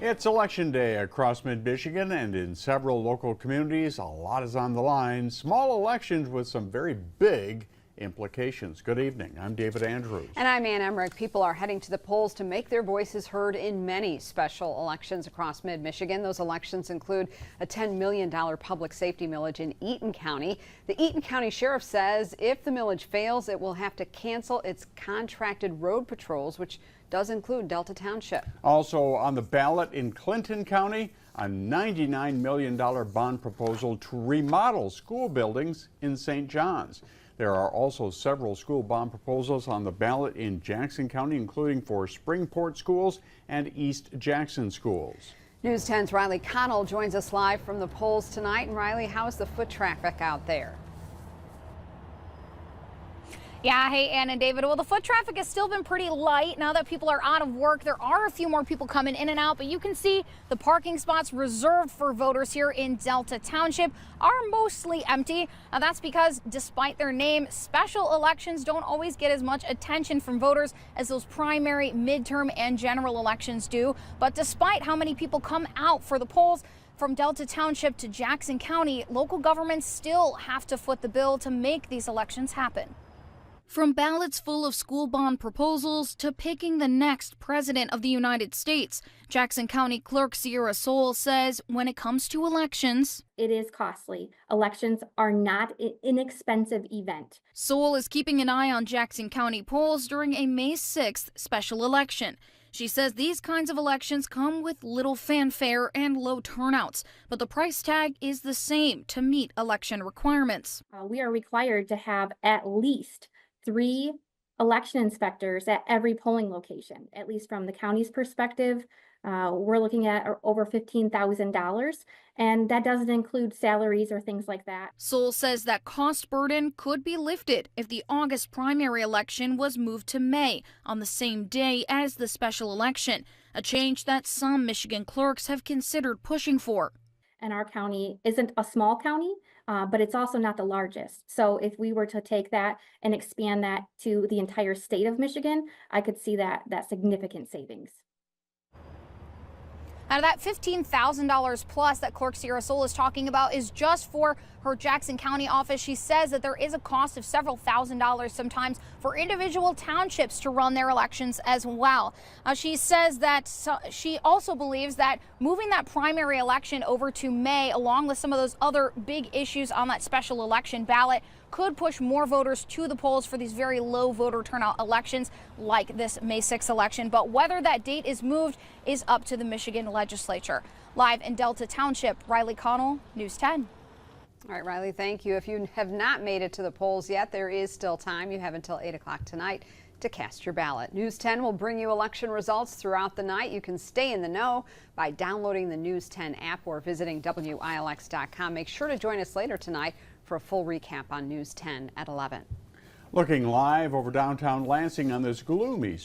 It's election day across mid-Michigan and in several local communities. A lot is on the line. Small elections with some very big implications. Good evening. I'm David Andrews. And I'm Ann Emmerich. People are heading to the polls to make their voices heard in many special elections across mid-Michigan. Those elections include a $10 million public safety millage in Eaton County. The Eaton County Sheriff says if the millage fails, it will have to cancel its contracted road patrols, which does include Delta Township. Also on the ballot in Clinton County, a $99 million bond proposal to remodel school buildings in St. John's. There are also several school bond proposals on the ballot in Jackson County, including for Springport schools and East Jackson schools. News 10's Riley Connell joins us live from the polls tonight. And Riley, how's the foot traffic out there? Yeah, hey, Ann and David. Well, the foot traffic has still been pretty light now that people are out of work. There are a few more people coming in and out, but you can see the parking spots reserved for voters here in Delta Township are mostly empty. Now, that's because despite their name, special elections don't always get as much attention from voters as those primary, midterm, and general elections do. But despite how many people come out for the polls, from Delta Township to Jackson County, local governments still have to foot the bill to make these elections happen. From ballots full of school bond proposals to picking the next president of the United States, Jackson County Clerk Sowle says when it comes to elections, it is costly. Elections are not an inexpensive event. Sowle is keeping an eye on Jackson County polls during a May 6th special election. She says these kinds of elections come with little fanfare and low turnouts, but the price tag is the same to meet election requirements. We are required to have at least 3 election inspectors at every polling location. At least from the county's perspective, we're looking at over $15,000, and that doesn't include salaries or things like that. Sowle says that cost burden could be lifted if the August primary election was moved to May on the same day as the special election, a change that some Michigan clerks have considered pushing for. And our county isn't a small county, but it's also not the largest. So if we were to take that and expand that to the entire state of Michigan, I could see that significant savings. Now, that $15,000 plus that Clerk Sowle is talking about is just for her Jackson County office. She says that there is a cost of several $1,000s sometimes for individual townships to run their elections as well. She says that she also believes that moving that primary election over to May, along with some of those other big issues on that special election ballot, could push more voters to the polls for these very low voter turnout elections like this May 6th election. But whether that date is moved is up to the Michigan legislature. Live in Delta Township, Riley Connell, News 10. All right, Riley, thank you. If you have not made it to the polls yet, there is still time. You have until 8 o'clock tonight to cast your ballot. News 10 will bring you election results throughout the night. You can stay in the know by downloading the News 10 app or visiting WILX.com. Make sure to join us later tonight for a full recap on News 10 at 11. Looking live over downtown Lansing on this gloomy